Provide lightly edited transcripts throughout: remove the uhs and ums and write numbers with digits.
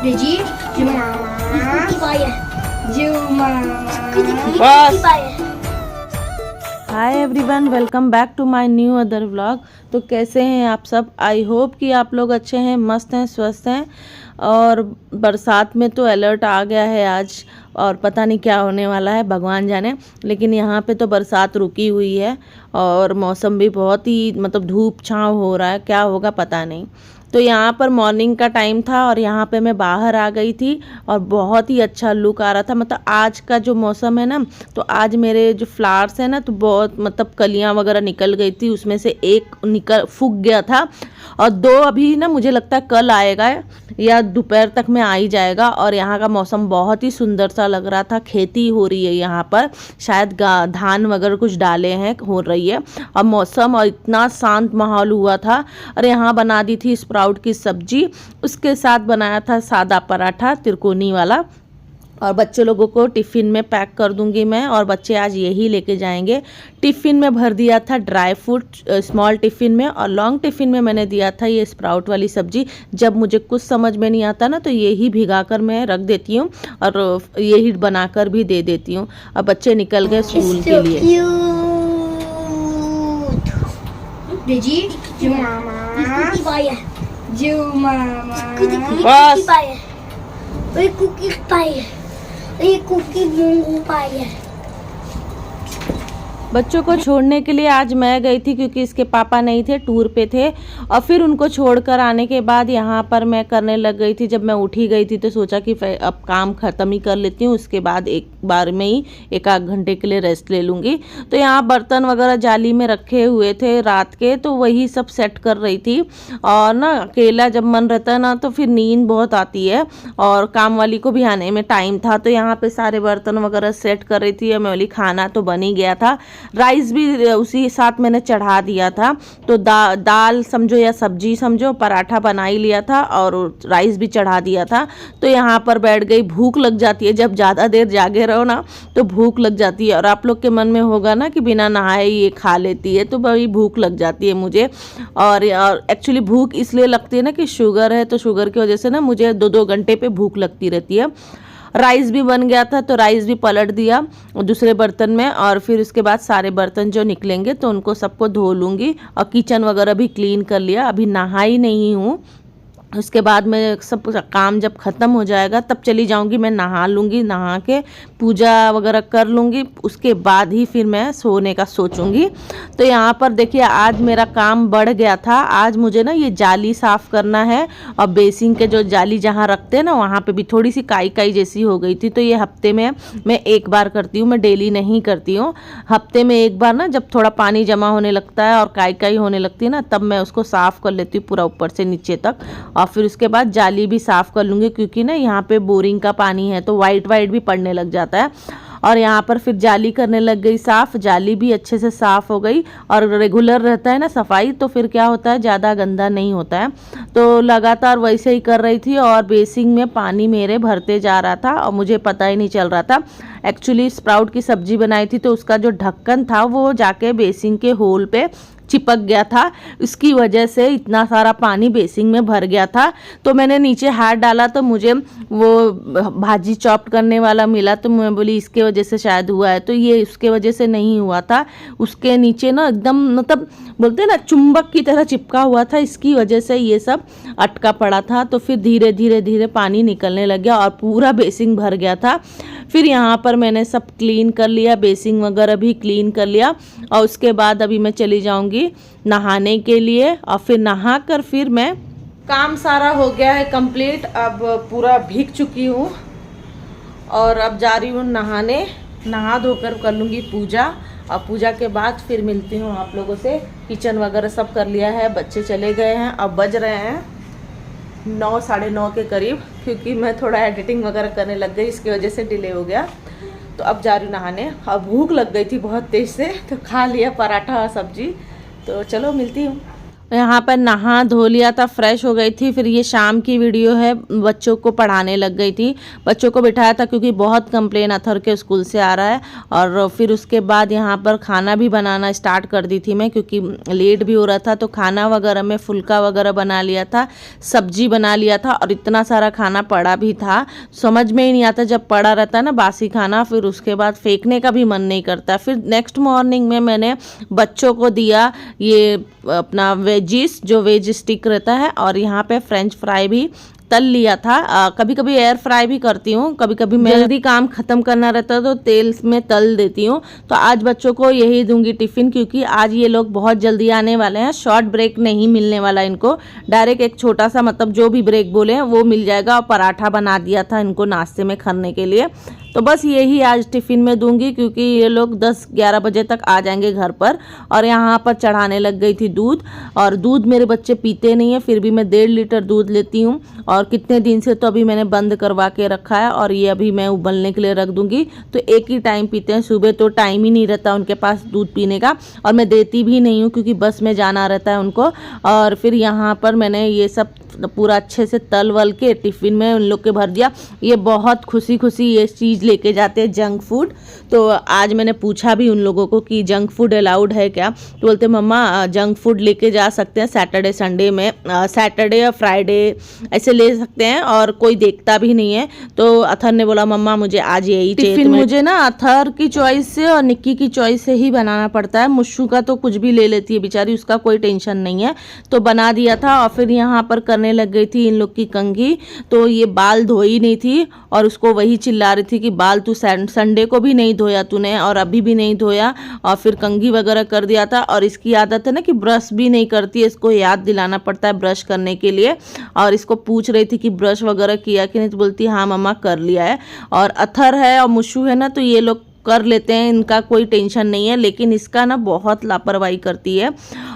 Reggie, Jumama, hi everyone, welcome back to my new other vlog. तो कैसे हैं आप सब? आई होप कि आप लोग अच्छे हैं, मस्त हैं, स्वस्थ हैं। और बरसात में तो अलर्ट आ गया है आज, और पता नहीं क्या होने वाला है, भगवान जाने। लेकिन यहाँ पे तो बरसात रुकी हुई है और मौसम भी बहुत ही धूप छाँव हो रहा है, क्या होगा पता नहीं। तो यहाँ पर मॉर्निंग का टाइम था और यहाँ पे मैं बाहर आ गई थी और बहुत ही अच्छा लुक आ रहा था। आज का जो मौसम है ना, तो आज मेरे जो फ्लावर्स है ना, तो बहुत कलियाँ वगैरह निकल गई थी, उसमें से एक सूख गया था और दो अभी ना मुझे लगता है कल आएगा या दोपहर तक में आ ही जाएगा। और यहाँ का मौसम बहुत ही सुंदर सा लग रहा था। खेती हो रही है यहाँ पर, शायद धान वगैरह कुछ डाले हैं, हो रही है। और मौसम और इतना शांत माहौल हुआ था। और यहाँ बना दी थी स्प्राउट की सब्जी, उसके साथ बनाया था सादा पराठा तिरकोनी वाला। और बच्चे लोगों को टिफ़िन में पैक कर दूंगी मैं, और बच्चे आज यही लेके जाएंगे। टिफ़िन में भर दिया था ड्राई फ्रूट स्मॉल टिफ़िन में, और लॉन्ग टिफ़िन में मैंने दिया था ये स्प्राउट वाली सब्जी। जब मुझे कुछ समझ में नहीं आता ना, तो यही भिगा कर मैं रख देती हूँ और यही बनाकर भी दे देती हूँ। अब बच्चे निकल गए स्कूल के लिए। बच्चों को छोड़ने के लिए आज मैं गई थी, क्योंकि इसके पापा नहीं थे, टूर पे थे। और फिर उनको छोड़कर आने के बाद यहाँ पर मैं करने लग गई थी। जब मैं उठी गई थी तो सोचा कि अब काम ख़त्म ही कर लेती हूँ, उसके बाद एक बार में ही एक आध घंटे के लिए रेस्ट ले लूँगी। तो यहाँ बर्तन वगैरह जाली में रखे हुए थे रात के, तो वही सब सेट कर रही थी। और ना अकेला जब मन रहता है ना, तो फिर नींद बहुत आती है, और काम वाली को भी आने में टाइम था। तो यहाँ पे सारे बर्तन वगैरह सेट कर रही थी। मैं बोली खाना तो बन ही गया था, राइस भी उसी साथ मैंने चढ़ा दिया था। तो दाल समझो या सब्जी समझो, पराठा बना ही लिया था और राइस भी चढ़ा दिया था। तो यहाँ पर बैठ गई। भूख लग जाती है जब ज़्यादा देर जागे रहो ना, तो भूख लग जाती है। और आप लोग के मन में होगा ना कि बिना नहाए ये खा लेती है, तो भाई भूख लग जाती है मुझे। और एक्चुअली भूख इसलिए लगती है ना कि शुगर है, तो शुगर की वजह से ना मुझे 2-2 घंटे पे भूख लगती रहती है। राइस भी बन गया था, तो राइस भी पलट दिया दूसरे बर्तन में। और फिर उसके बाद सारे बर्तन जो निकलेंगे तो उनको सबको धो लूँगी। और किचन वगैरह भी क्लीन कर लिया। अभी नहाई नहीं हूँ, उसके बाद मैं सब काम जब ख़त्म हो जाएगा तब चली जाऊंगी। मैं नहा लूँगी, नहा के पूजा वगैरह कर लूँगी, उसके बाद ही फिर मैं सोने का सोचूंगी। तो यहाँ पर देखिए आज मेरा काम बढ़ गया था। आज मुझे ना ये जाली साफ़ करना है, और बेसिन के जो जाली जहाँ रखते हैं ना, वहाँ पे भी थोड़ी सी काई काई जैसी हो गई थी। तो ये हफ्ते में मैं एक बार करती हूँ, मैं डेली नहीं करती हूँ। हफ्ते में एक बार ना, जब थोड़ा पानी जमा होने लगता है और काई काई होने लगती है ना, तब मैं उसको साफ़ कर लेती हूँ पूरा ऊपर से नीचे तक। और फिर उसके बाद जाली भी साफ़ कर लूँगी, क्योंकि ना यहाँ पे बोरिंग का पानी है तो वाइट भी पड़ने लग जाता है। और यहाँ पर फिर जाली करने लग गई साफ़। जाली भी अच्छे से साफ़ हो गई, और रेगुलर रहता है ना सफाई, तो फिर क्या होता है, ज़्यादा गंदा नहीं होता है। तो लगातार वैसे ही कर रही थी, और बेसिन में पानी मेरे भरते जा रहा था और मुझे पता ही नहीं चल रहा था। एक्चुअली स्प्राउट की सब्जी बनाई थी, तो उसका जो ढक्कन था वो जाके बेसिन के होल पे चिपक गया था। इसकी वजह से इतना सारा पानी बेसिन में भर गया था। तो मैंने नीचे हाथ डाला तो मुझे वो भाजी चॉप करने वाला मिला, तो मैं बोली इसके वजह से शायद हुआ है। तो ये उसके वजह से नहीं हुआ था, उसके नीचे ना एकदम बोलते हैं ना चुंबक की तरह चिपका हुआ था, इसकी वजह से ये सब अटका पड़ा था। तो फिर धीरे धीरे पानी निकलने लग गया और पूरा बेसिन भर गया था। फिर यहाँ पर मैंने सब क्लीन कर लिया, बेसिन वगैरह भी क्लीन कर लिया। और उसके बाद अभी मैं चली जाऊँगी नहाने के लिए, और फिर नहा कर फिर मैं, काम सारा हो गया है कंप्लीट। अब पूरा भीग चुकी हूँ और अब जा रही हूँ नहाने। नहा धोकर कर लूँगी पूजा, और पूजा के बाद फिर मिलती हूँ आप लोगों से। किचन वगैरह सब कर लिया है, बच्चे चले गए हैं। अब बज रहे हैं 9 साढ़े 9 के करीब, क्योंकि मैं थोड़ा एडिटिंग वगैरह करने लग गई, इसकी वजह से डिले हो गया। तो अब जा रही हूँ नहाने। अब भूख लग गई थी बहुत तेज़ से, तो खा लिया पराठा और सब्जी। तो चलो मिलती हूँ। यहाँ पर नहा धो लिया था, फ्रेश हो गई थी। फिर ये शाम की वीडियो है, बच्चों को पढ़ाने लग गई थी, बच्चों को बिठाया था क्योंकि बहुत कंप्लेन अथर के स्कूल से आ रहा है। और फिर उसके बाद यहाँ पर खाना भी बनाना स्टार्ट कर दी थी मैं, क्योंकि लेट भी हो रहा था। तो खाना वगैरह में फुल्का वगैरह बना लिया था, सब्जी बना लिया था, और इतना सारा खाना पड़ा भी था, समझ में ही नहीं आता जब पड़ा रहता है ना बासी खाना, फिर उसके बाद फेंकने का भी मन नहीं करता। फिर नेक्स्ट मॉर्निंग में मैंने बच्चों को दिया ये अपना वेजिस, जो वेज स्टिक रहता है, और यहाँ पे फ्रेंच फ्राई भी तल लिया था। कभी कभी एयर फ्राई भी करती हूँ, कभी कभी मैं जल्दी काम खत्म करना रहता है तो तेल में तल देती हूँ। तो आज बच्चों को यही दूंगी टिफ़िन, क्योंकि आज ये लोग बहुत जल्दी आने वाले हैं, शॉर्ट ब्रेक नहीं मिलने वाला इनको, डायरेक्ट एक छोटा सा मतलब जो भी ब्रेक बोले हैं वो मिल जाएगा। और पराठा बना दिया था इनको नाश्ते में खाने के लिए, तो बस यही आज टिफ़िन में दूंगी, क्योंकि ये लोग 10-11 बजे तक आ जाएंगे घर पर। और यहाँ पर चढ़ाने लग गई थी दूध, और दूध मेरे बच्चे पीते नहीं है, फिर भी मैं 1.5 लीटर दूध लेती हूँ। और कितने दिन से तो अभी मैंने बंद करवा के रखा है, और ये अभी मैं उबलने के लिए रख दूंगी। तो एक ही टाइम पीते हैं, सुबह तो टाइम ही नहीं रहता उनके पास दूध पीने का, और मैं देती भी नहीं हूँ क्योंकि बस में जाना रहता है उनको। और फिर यहाँ पर मैंने ये सब पूरा अच्छे से तल वल के टिफ़िन में उन लोग के भर दिया। ये बहुत खुशी खुशी ये चीज़ लेके जाते हैं, जंक फूड। तो आज मैंने पूछा भी उन लोगों को कि जंक फूड अलाउड है क्या, तो बोलते मम्मा जंक फूड लेके जा सकते हैं सैटरडे संडे में, सैटरडे या फ्राइडे ऐसे ले सकते हैं, और कोई देखता भी नहीं है। तो अथर ने बोला मम्मा मुझे आज यही चाहिए। टिफ़िन मुझे ना अथर की चॉइस से और निक्की की चॉइस से ही बनाना पड़ता है। मुश्शू का तो कुछ भी ले लेती है बेचारी, उसका कोई टेंशन नहीं है। तो बना दिया था, और फिर यहाँ पर करने लग गई थी इन लोग की कंघी। तो ये बाल धोई नहीं थी, और उसको वही चिल्ला रही थी कि बाल तू संडे को भी नहीं धोया तूने, और अभी भी नहीं धोया। और फिर कंघी वगैरह कर दिया था। और इसकी आदत है ना कि ब्रश भी नहीं करती है, इसको याद दिलाना पड़ता है ब्रश करने के लिए। और इसको पूछ रही थी कि ब्रश वगैरह किया कि नहीं, तो बोलती हाँ मम्मा कर लिया है। और अथर है और मुश्शू है ना, तो ये लोग कर लेते हैं, इनका कोई टेंशन नहीं है, लेकिन इसका ना बहुत लापरवाही करती है।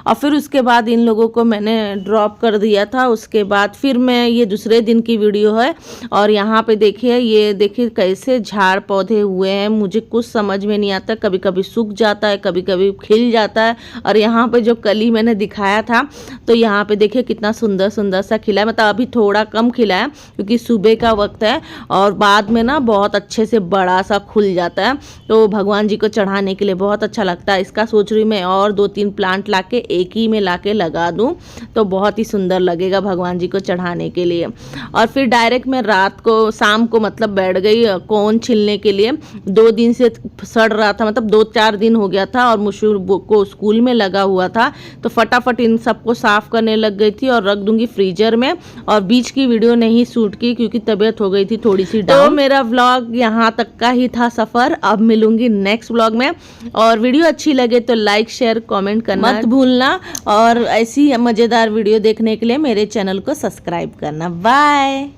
और फिर उसके बाद इन लोगों को मैंने ड्रॉप कर दिया था। उसके बाद फिर मैं, ये दूसरे दिन की वीडियो है, और यहाँ पे देखिए, ये देखिए कैसे झाड़ पौधे हुए हैं, मुझे कुछ समझ में नहीं आता, कभी कभी सूख जाता है, कभी कभी खिल जाता है। और यहाँ पे जो कली मैंने दिखाया था, तो यहाँ पे देखिए कितना सुंदर सुंदर सा खिला है। मतलब अभी थोड़ा कम खिला है क्योंकि सुबह का वक्त है, और बाद में ना बहुत अच्छे से बड़ा सा खुल जाता है। तो भगवान जी को चढ़ाने के लिए बहुत अच्छा लगता है। इसका सोच रही मैं और 2-3 प्लांट लाके एक ही में लाके लगा दूं, तो बहुत ही सुंदर लगेगा भगवान जी को चढ़ाने के लिए। और फिर डायरेक्ट मैं रात को, शाम को मतलब बैठ गई कोन छिलने के लिए। 2 दिन से सड़ रहा था, मतलब 2-4 दिन हो गया था, और मुशूर को स्कूल में लगा हुआ था। तो फटाफट इन सबको साफ करने लग गई थी, और रख दूंगी फ्रीजर में। और बीच की वीडियो नहीं शूट की क्योंकि तबीयत हो गई थी थोड़ी सी डाउन। तो मेरा व्लॉग यहाँ तक का ही था सफ़र। अब मिलूंगी नेक्स्ट व्लॉग में, और वीडियो अच्छी लगे तो लाइक शेयर कमेंट करना मत भूलना, और ऐसी मज़ेदार वीडियो देखने के लिए मेरे चैनल को सब्सक्राइब करना। बाय।